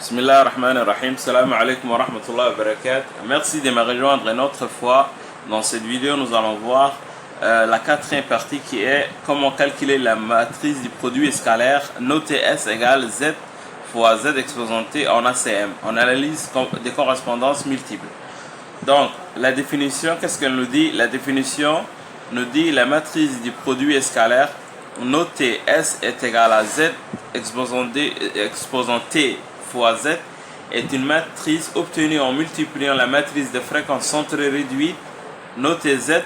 Bismillah ar-Rahman ar-Rahim, salam alaikum wa rahmatullahi wa barakatuh. Merci de me rejoindre une autre fois. Dans cette vidéo, nous allons voir la quatrième partie qui est comment calculer la matrice du produit scalaire noté S égale Z fois Z exposant T en ACM, en analyse des correspondances multiples. Donc, la définition, qu'est-ce qu'elle nous dit? La définition nous dit la matrice du produit scalaire noté S est égal à Z exposant T fois Z est une matrice obtenue en multipliant la matrice de fréquence centrée réduite notée Z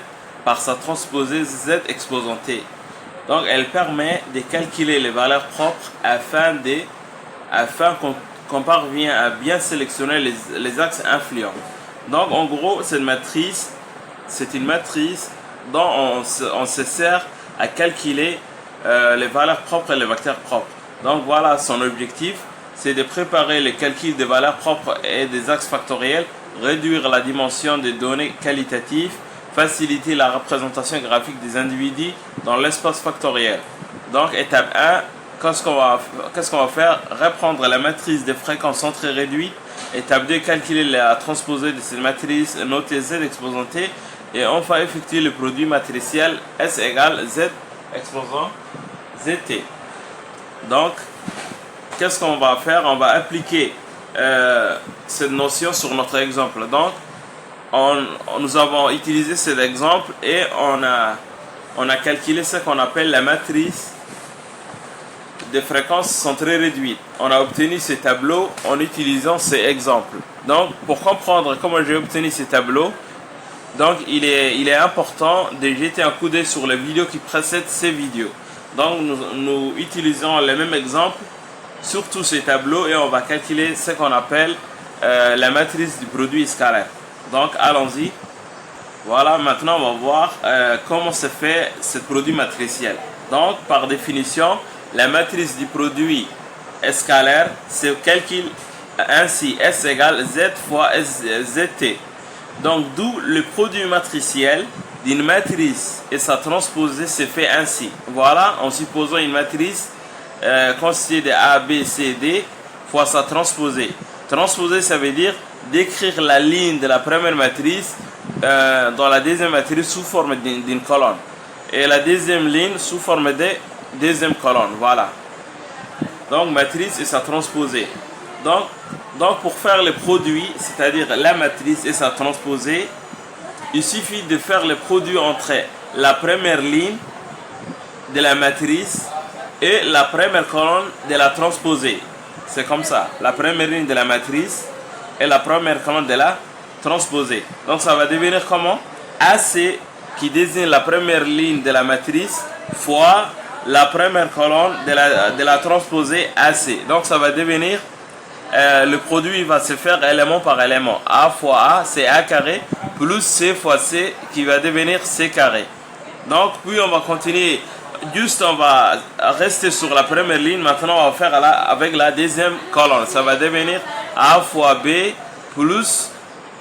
par sa transposée Z exposant T. Donc elle permet de calculer les valeurs propres afin qu'on parvienne à bien sélectionner les axes influents. Donc en gros cette matrice, c'est une matrice dont on se sert à calculer les valeurs propres et les vecteurs propres. Donc voilà son objectif. C'est de préparer le calcul des valeurs propres et des axes factoriels, réduire la dimension des données qualitatives, faciliter la représentation graphique des individus dans l'espace factoriel. Donc étape 1, qu'est-ce qu'on va faire? Reprendre la matrice de fréquence centrée réduite. Étape 2, calculer la transposée de cette matrice notée Z exposant T. Et enfin effectuer le produit matriciel S égale Z exposant ZT. Donc, qu'est-ce qu'on va faire? On va appliquer cette notion sur notre exemple. Donc, nous avons utilisé cet exemple et on a calculé ce qu'on appelle la matrice de fréquence centrée réduite. On a obtenu ce tableau en utilisant ces exemples. Donc, pour comprendre comment j'ai obtenu ces tableaux, donc il est important de jeter un coup d'œil sur les vidéos qui précèdent ces vidéos. Donc, nous utilisons les mêmes exemples sur tous ces tableaux et on va calculer ce qu'on appelle la matrice du produit scalaire. Donc allons-y. Voilà, maintenant on va voir comment se fait ce produit matriciel. Donc par définition, la matrice du produit scalaire se calcule ainsi: S égale Z fois ZT. Donc d'où le produit matriciel d'une matrice et sa transposée se fait ainsi. Voilà, en supposant une matrice constitué de A, B, C, D fois sa transposée. Transposée, ça veut dire décrire la ligne de la première matrice dans la deuxième matrice sous forme d'une colonne. Et la deuxième ligne sous forme de deuxième colonne. Voilà. Donc, matrice et sa transposée. Donc pour faire le produit, c'est-à-dire la matrice et sa transposée, il suffit de faire le produit entre la première ligne de la matrice et la première colonne de la transposée. C'est comme ça. La première ligne de la matrice et la première colonne de la transposée. Donc ça va devenir comment? AC qui désigne la première ligne de la matrice fois la première colonne de la transposée AC. Donc ça va devenir, le produit va se faire élément par élément. A fois A, c'est A carré, plus C fois C qui va devenir C carré. Donc puis on va continuer. Juste on va rester sur la première ligne. Maintenant on va faire avec la deuxième colonne. Ça va devenir A fois B plus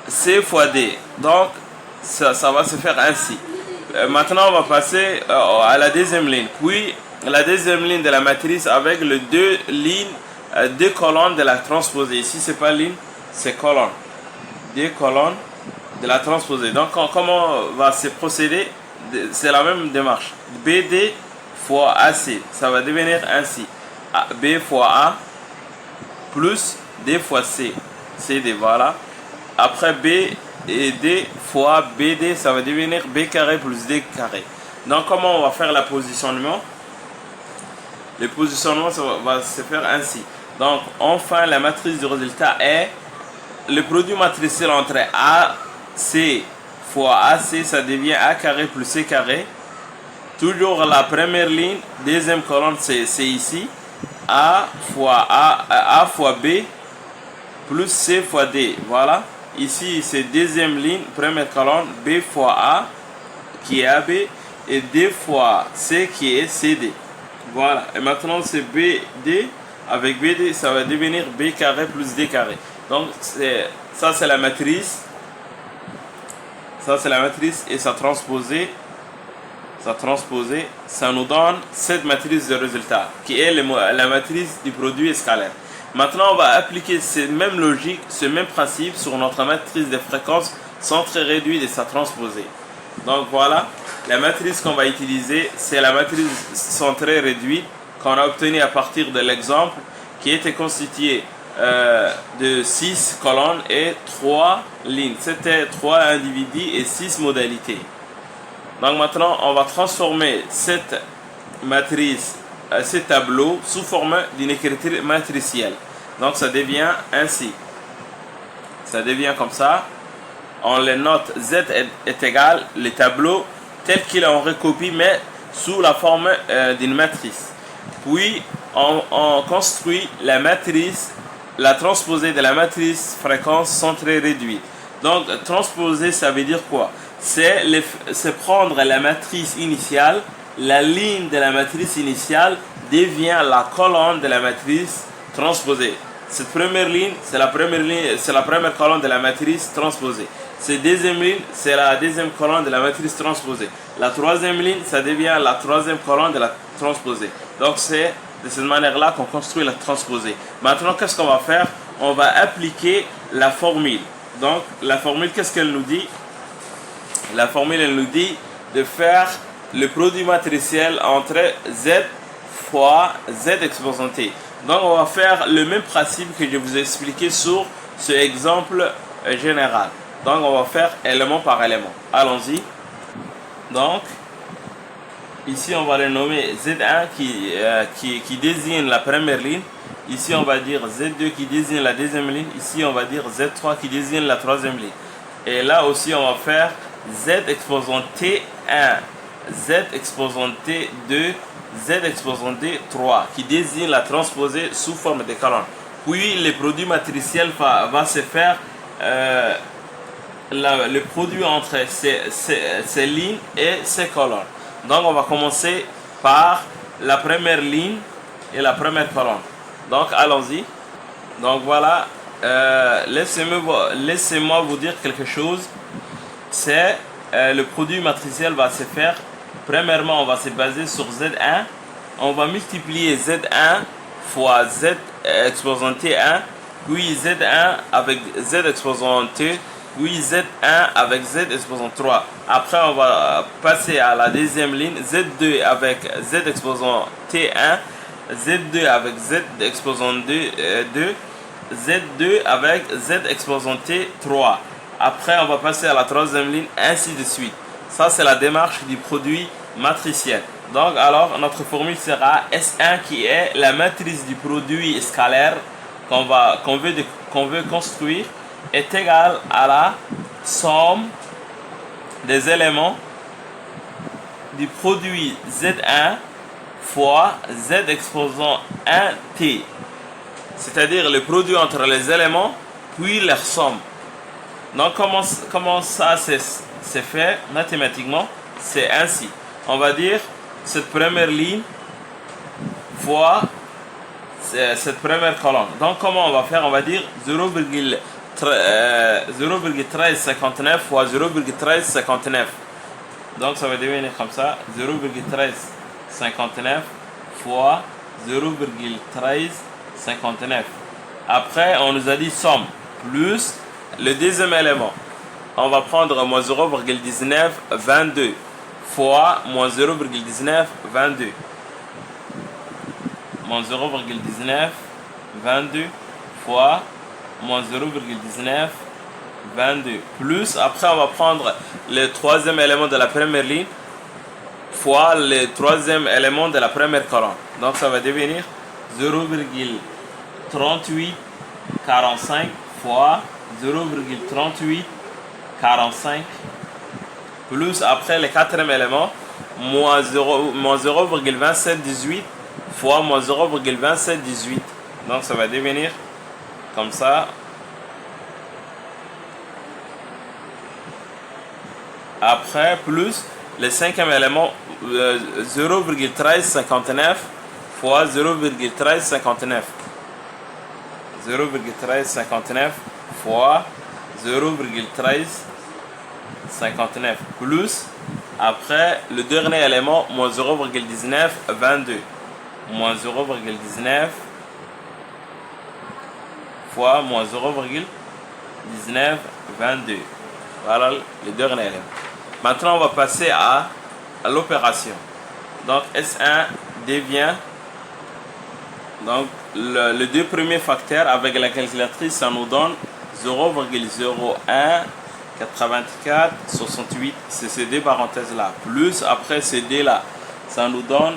C fois D. Donc ça va se faire ainsi. Maintenant on va passer à la deuxième ligne. Puis la deuxième ligne de la matrice avec les deux colonnes de la transposée. Ici c'est pas ligne, c'est colonne. Deux colonnes de la transposée. Donc comment va se procéder? C'est la même démarche. BD fois AC, ça va devenir ainsi: B fois A plus D fois C, CD, voilà. Après B et D fois BD, ça va devenir B carré plus D carré. Donc comment on va faire le positionnement? Le positionnement ça va se faire ainsi. Donc enfin la matrice du résultat est le produit matriciel entre AC fois AC, ça devient A carré plus C carré. Toujours la première ligne, deuxième colonne, c'est ici. A fois B plus C fois D. Voilà. Ici, c'est deuxième ligne, première colonne, B fois A qui est AB et D fois C qui est CD. Voilà. Et maintenant, c'est BD. Avec BD, ça va devenir B carré plus D carré. Donc, ça, c'est la matrice. Ça, c'est la matrice et sa transposée. Ça nous donne cette matrice de résultat qui est la matrice du produit scalaire. Maintenant, on va appliquer cette même logique, ce même principe sur notre matrice de fréquence centrée réduite et sa transposée. Donc voilà, la matrice qu'on va utiliser, c'est la matrice centrée réduite qu'on a obtenue à partir de l'exemple qui était constitué de 6 colonnes et 3 lignes. C'était 3 individus et 6 modalités. Donc maintenant, on va transformer cette matrice, ce tableau, sous forme d'une écriture matricielle. Donc ça devient ainsi. Ça devient comme ça. On les note Z est égal, le tableau tel qu'il est en recopie, mais sous la forme d'une matrice. Puis on construit la matrice, la transposée de la matrice fréquence centrée réduite. Donc transposer, ça veut dire quoi? C'est prendre la matrice initiale, la ligne de la matrice initiale devient la colonne de la matrice transposée. Cette première ligne, c'est la première colonne de la matrice transposée. Cette deuxième ligne, c'est la deuxième colonne de la matrice transposée. La troisième ligne, ça devient la troisième colonne de la transposée. Donc c'est de cette manière-là qu'on construit la transposée. Maintenant, qu'est-ce qu'on va faire? On va appliquer la formule. Donc la formule, qu'est-ce qu'elle nous dit? La formule, elle nous dit de faire le produit matriciel entre Z fois Z exposanté. Donc on va faire le même principe que je vous ai expliqué sur ce exemple général. Donc on va faire élément par élément. Allons-y. Donc ici on va le nommer Z1 qui désigne la première ligne. Ici on va dire Z2 qui désigne la deuxième ligne. Ici on va dire Z3 qui désigne la troisième ligne. Et là aussi on va faire Z exposant T1, Z exposant T2, Z exposant T3 qui désigne la transposée sous forme de colonne. Puis le produit matriciel va se faire le produit entre ces lignes et ces colonnes. Donc on va commencer par la première ligne et la première colonne. Donc allons-y. Donc voilà, laissez-moi vous dire quelque chose. C'est le produit matriciel va se faire. Premièrement, on va se baser sur Z1. On va multiplier Z1 fois Z exposant T1, puis Z1 avec Z exposant T, puis Z1 avec Z exposant 3. Après, on va passer à la deuxième ligne, Z2 avec Z exposant T1, Z2 avec Z exposant 2, Z2 avec Z exposant T3. Après, on va passer à la troisième ligne, ainsi de suite. Ça, c'est la démarche du produit matriciel. Donc, alors, notre formule sera S1 qui est la matrice du produit scalaire qu'on veut construire est égale à la somme des éléments du produit Z1 fois Z exposant 1T. C'est-à-dire le produit entre les éléments, puis leur somme. Donc, comment ça c'est fait mathématiquement? C'est ainsi. On va dire cette première ligne fois cette première colonne. Donc, comment on va faire? On va dire 0,1359 fois 0,1359. Donc, ça va devenir comme ça. 0,1359 fois 0,1359. Après, on nous a dit somme plus le deuxième élément. On va prendre moins 0,1922 fois moins 0,1922. Moins 0,1922 fois moins 0,1922. Plus, après on va prendre le troisième élément de la première ligne fois le troisième élément de la première colonne. Donc ça va devenir 0,3845 fois 0,3845 plus après le quatrième élément moins 0,2718 fois moins 0,2718. Donc ça va devenir comme ça. Après plus le cinquième élément 0,1359 fois 0,1359. 0,1359 fois 0,1359 plus après le dernier élément moins 0,1922 moins 0,1922 fois moins 0,1922. Voilà les deux éléments. Maintenant, on va passer à l'opération. Donc, S1 devient donc les deux premiers facteurs avec la calculatrice, ça nous donne 0,018468, c'est ces deux parenthèses-là. Plus après ces deux-là, ça nous donne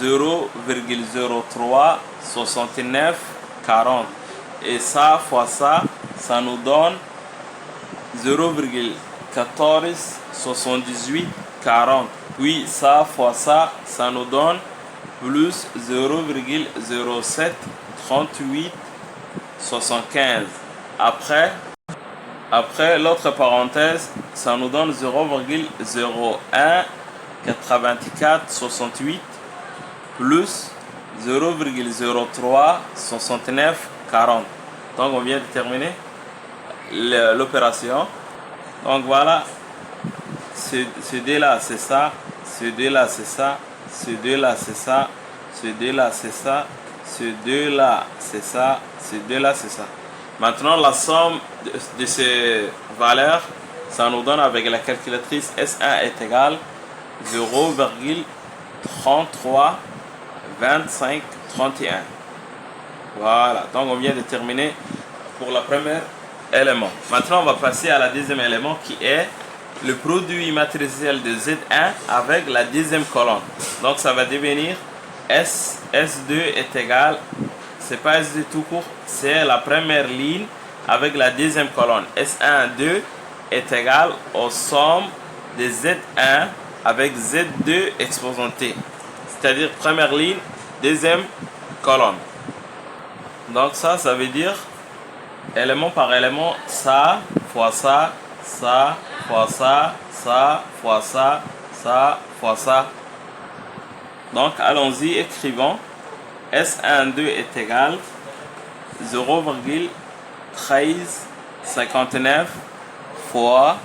0,036940. Et ça fois ça, ça nous donne 0,147840. Puis ça fois ça, ça nous donne plus 0,073875. Après l'autre parenthèse, ça nous donne 0,018468 plus 0,036940. Donc on vient de terminer l'opération. Donc voilà, ce deux-là c'est ça, ce deux-là c'est ça, ce deux-là c'est ça, ce deux-là c'est ça, ce deux-là c'est ça, ce deux-là c'est ça. Maintenant la somme de ces valeurs, ça nous donne avec la calculatrice S1 est égal 0,332531. Voilà, donc on vient de terminer pour le premier élément. Maintenant on va passer à la deuxième élément qui est le produit matriciel de Z1 avec la deuxième colonne. Donc ça va devenir S2 est égal, c'est pas S2 tout court, c'est la première ligne avec la deuxième colonne. S1, 2 est égal aux sommes de Z1 avec Z2 exposanté. C'est-à-dire première ligne, deuxième colonne. Donc ça veut dire élément par élément, ça fois ça, ça fois ça, ça fois ça, ça fois ça. Donc allons-y, écrivons. S12 est égal 0,1359 fois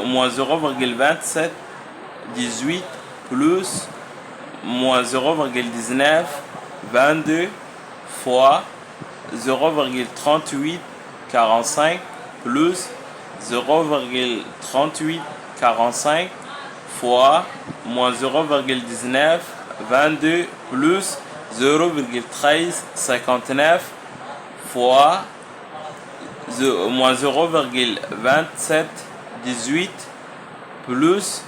moins 0,2718 plus moins 0,1922 fois 0,3845 plus 0,3845 fois moins 0,1922 plus 0,1359 fois moins 0,2718 plus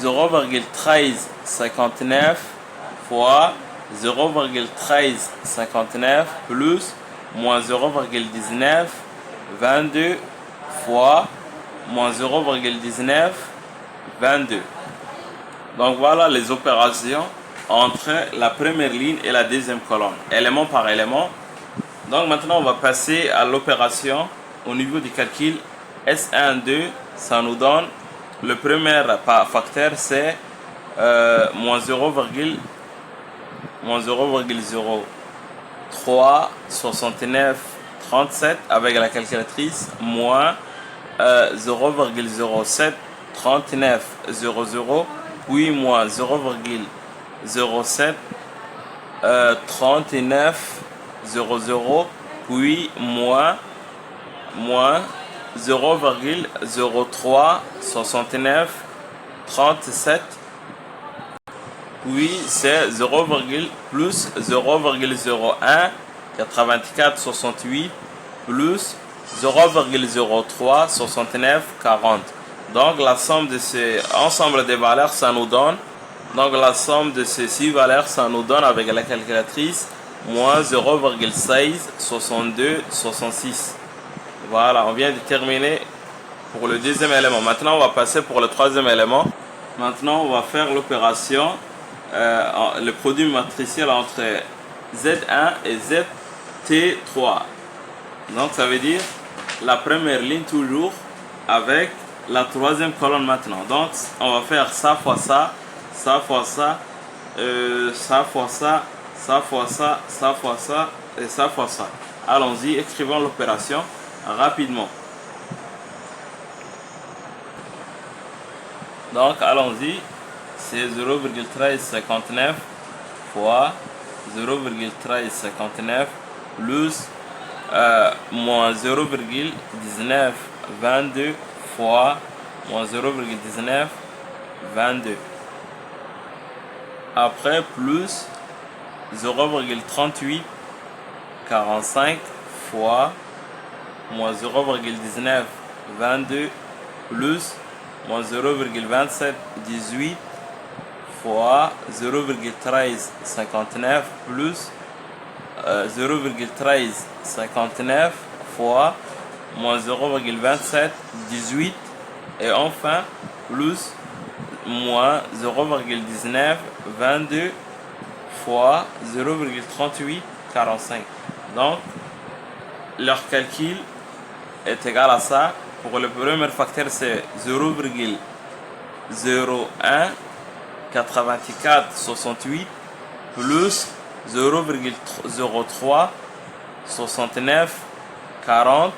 0,1359 fois 0,1359 plus moins 0,1922 fois moins 0,1922. Donc voilà les opérations entre la première ligne et la deuxième colonne, élément par élément. Donc maintenant on va passer à l'opération au niveau du calcul. S1, 2, ça nous donne, le premier facteur c'est moins 0,036937 avec la calculatrice, moins 0,073900, puis moins 0,073900, puis moins 0,036937, puis c'est 0, plus 0,018468 plus 0,036940. Donc la somme de ces ensemble de valeurs, ça nous donne, donc la somme de ces 6 valeurs, ça nous donne avec la calculatrice moins 0,166266. Voilà, on vient de terminer pour le deuxième élément. Maintenant on va passer pour le troisième élément. Maintenant on va faire l'opération le produit matriciel entre Z1 et ZT3. Donc ça veut dire la première ligne toujours avec la troisième colonne maintenant. Donc on va faire ça fois ça, ça fois ça, ça fois ça, ça fois ça, ça fois ça et ça fois ça. Allons-y, écrivons l'opération rapidement. Donc allons-y, c'est 0,1359 fois 0,1359 plus moins 0,1922 fois moins 0,1922. Après plus 0,3845 fois moins 0,1922 plus moins 0,2718 fois 0,1359 plus 0,1359 fois moins 0,2718 et enfin plus moins 0,1922 fois 0,3845. Donc leur calcul est égal à ça. Pour le premier facteur c'est 0,018468 plus 0,036940.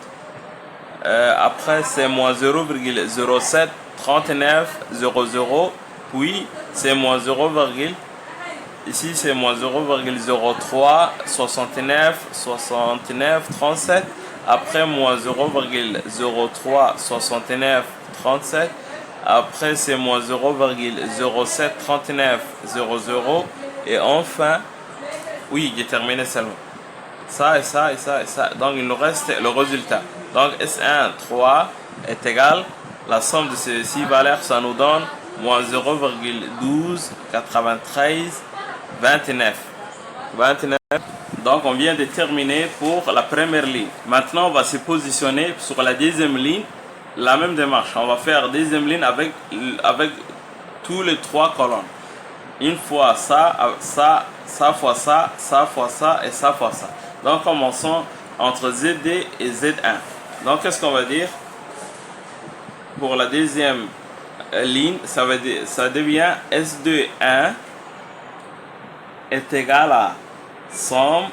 Après c'est moins 0,073900, puis c'est moins 0, ici c'est moins 0,03696937, après moins 0,036937, après c'est moins 0,073900 et enfin oui, j'ai terminé seulement ça et ça et ça et ça. Donc il nous reste le résultat. Donc S1 3 est égal, la somme de ces 6 valeurs, ça nous donne moins 0,129329. Donc on vient de terminer pour la première ligne. Maintenant on va se positionner sur la deuxième ligne. La même démarche, on va faire deuxième ligne avec tous les 3 colonnes. Une fois ça, ça, ça fois ça, ça fois ça et ça fois ça. Donc commençons entre ZD et Z1. Donc qu'est-ce qu'on va dire? Pour la deuxième ligne, ça devient S21 est égal à somme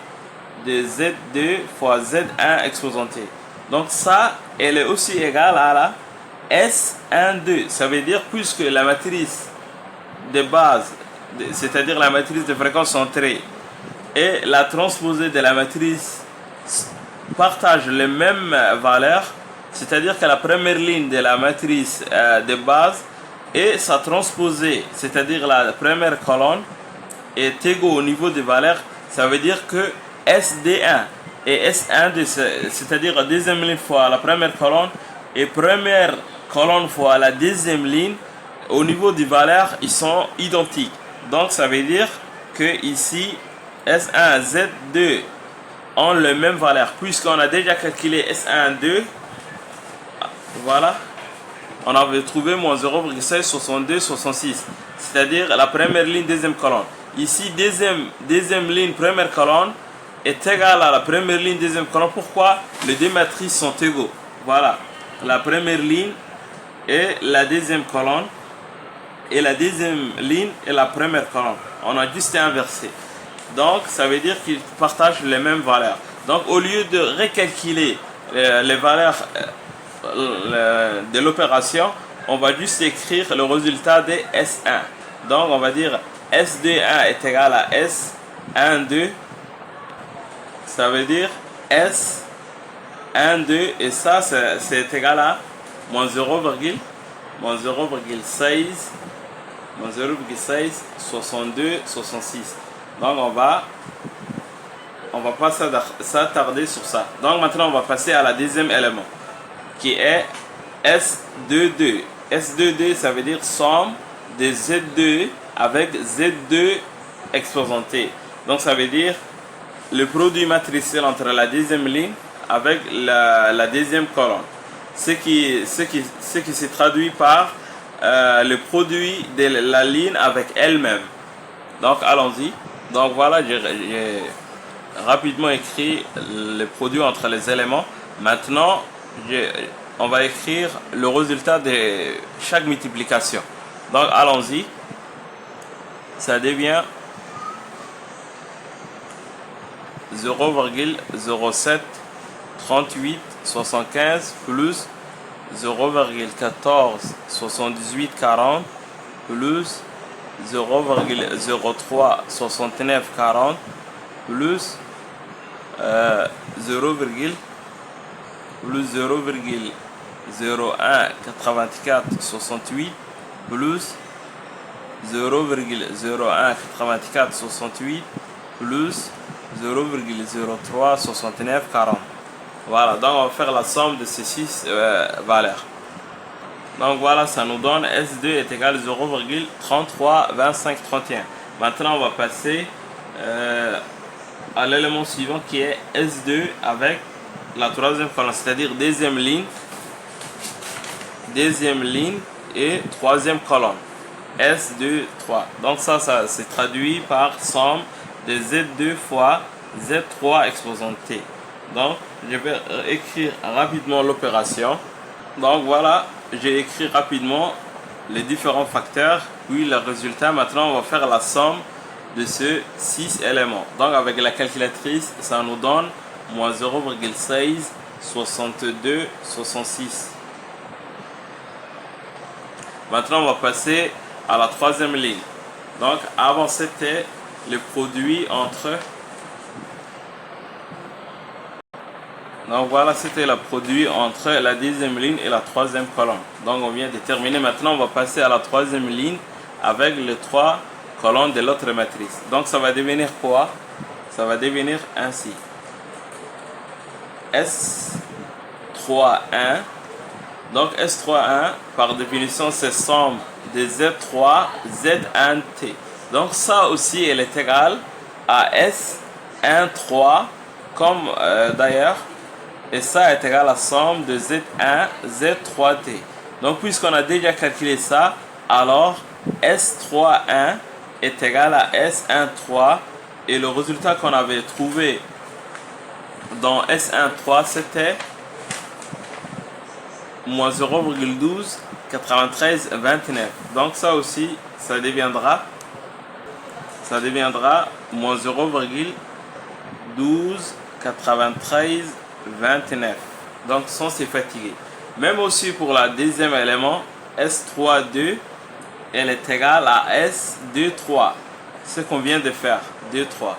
de Z2 fois Z1 exposanté. Donc ça, elle est aussi égale à la S12. Ça veut dire puisque la matrice de base, c'est-à-dire la matrice de fréquence centrée et la transposée de la matrice partagent les mêmes valeurs, c'est-à-dire que la première ligne de la matrice de base et sa transposée, c'est-à-dire la première colonne, est égaux au niveau des valeurs. Ça veut dire que SD1 et S1, c'est-à-dire la deuxième ligne fois la première colonne et première colonne fois la deuxième ligne, au niveau des valeurs, ils sont identiques. Donc ça veut dire que ici S1 Z2 ont les mêmes valeurs puisqu'on a déjà calculé S1 2. Voilà, on avait trouvé moins 0,166266, c'est-à-dire la première ligne deuxième colonne. Ici deuxième ligne première colonne est égale à la première ligne deuxième colonne. Pourquoi? Les deux matrices sont égaux. Voilà, la première ligne et la deuxième colonne et la deuxième ligne et la première colonne. On a juste inversé. Donc ça veut dire qu'ils partagent les mêmes valeurs. Donc au lieu de recalculer les valeurs de l'opération, on va juste écrire le résultat de S1. Donc on va dire SD1 est égal à S12. Ça veut dire S12 et ça c'est égal à moins 0,16 6266. Donc on va pas s'attarder sur ça. Donc maintenant on va passer à la deuxième élément qui est S22. S22 ça veut dire somme de Z2 avec Z2 exposanté. Donc ça veut dire le produit matriciel entre la deuxième ligne avec la deuxième colonne. Ce qui se traduit par le produit de la ligne avec elle-même. Donc allons-y. Donc voilà, j'ai rapidement écrit le produit entre les éléments. Maintenant, on va écrire le résultat de chaque multiplication. Donc allons-y. Ça devient 0,073875 plus 0,147840 plus 0,036940 plus 0, plus 0,018468 plus 0,018468 plus 0,036940. Voilà, donc on va faire la somme de ces 6 valeurs. Donc voilà, ça nous donne S2 est égal à 0,332531. Maintenant, on va passer à l'élément suivant qui est S2 avec la troisième colonne, c'est-à-dire deuxième ligne et troisième colonne. S2, 3. Donc ça se traduit par somme de Z2 fois Z3 exposant T. Donc, je vais écrire rapidement l'opération. Donc voilà, j'ai écrit rapidement les différents facteurs, puis le résultat. Maintenant, on va faire la somme de ces 6 éléments. Donc avec la calculatrice, ça nous donne moins 0,16 62 66. Maintenant, on va passer à la troisième ligne. Donc avant, c'était le produit entre... Donc voilà, c'était le produit entre la deuxième ligne et la troisième colonne. Donc on vient de terminer. Maintenant, on va passer à la troisième ligne avec les 3 colonnes de l'autre matrice. Donc ça va devenir quoi? Ça va devenir ainsi. S31. Donc S31, par définition, c'est somme de Z3, Z1T. Donc ça aussi, elle est égale à S13, comme d'ailleurs. Et ça est égal à la somme de Z1, Z3T. Donc puisqu'on a déjà calculé ça, alors S31 est égal à S13. Et le résultat qu'on avait trouvé dans S13, c'était moins 0,12 93 29. Donc ça aussi, ça deviendra moins 0,12 93 29. Donc sans se fatiguer. Même aussi pour la deuxième élément, S32, elle est égale à S23. Ce qu'on vient de faire, 2,3.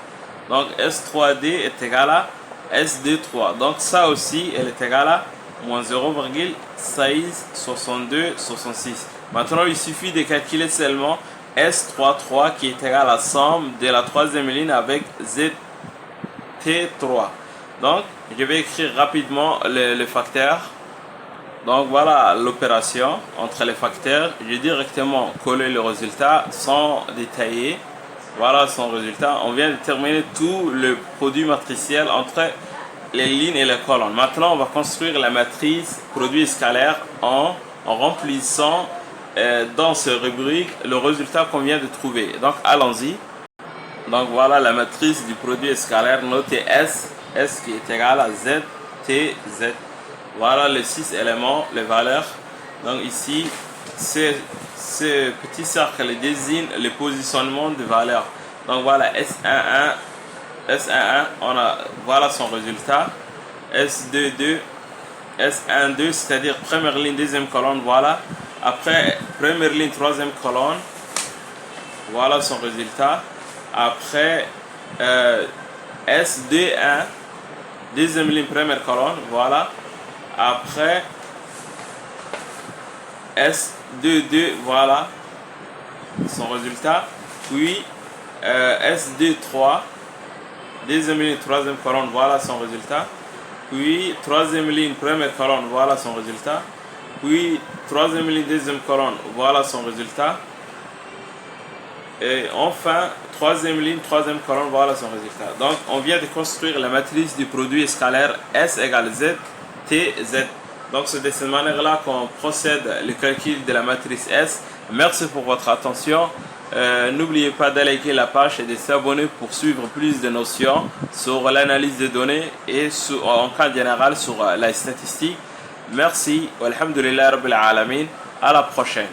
Donc S3D est égal à S23. Donc ça aussi, elle est égale à moins 0,16 62 66. Maintenant, il suffit de calculer seulement S33 qui est égal à la somme de la troisième ligne avec ZT3. Donc, je vais écrire rapidement les facteurs. Donc, voilà l'opération entre les facteurs. Je vais directement coller le résultat sans détailler. Voilà son résultat. On vient de terminer tout le produit matriciel entre les lignes et les colonnes. Maintenant, on va construire la matrice produit scalaire en remplissant dans ce rubrique le résultat qu'on vient de trouver. Donc, allons-y. Donc, voilà la matrice du produit scalaire notée S. S qui est égal à Z, T, Z. Voilà les 6 éléments, les valeurs. Donc ici, ce petit cercle désigne le positionnement de valeurs. Donc voilà S11, voilà son résultat. S22, S12, c'est-à-dire première ligne, deuxième colonne, voilà. Après, première ligne, troisième colonne, voilà son résultat. Après, S21, deuxième ligne, première colonne, voilà. Après, S22, voilà son résultat. Puis, S23, deuxième ligne, troisième colonne, voilà son résultat. Puis, troisième ligne, première colonne, voilà son résultat. Puis, troisième ligne, deuxième colonne, voilà son résultat. Et enfin, troisième ligne, troisième colonne, voilà son résultat. Donc, on vient de construire la matrice du produit scalaire S égale Z, T, Z. Donc, c'est de cette manière-là qu'on procède le calcul de la matrice S. Merci pour votre attention. N'oubliez pas de liker la page et de s'abonner pour suivre plus de notions sur l'analyse des données et en cas général sur la statistique. Merci. Alhamdulillah Rabbil Alamin. À la prochaine.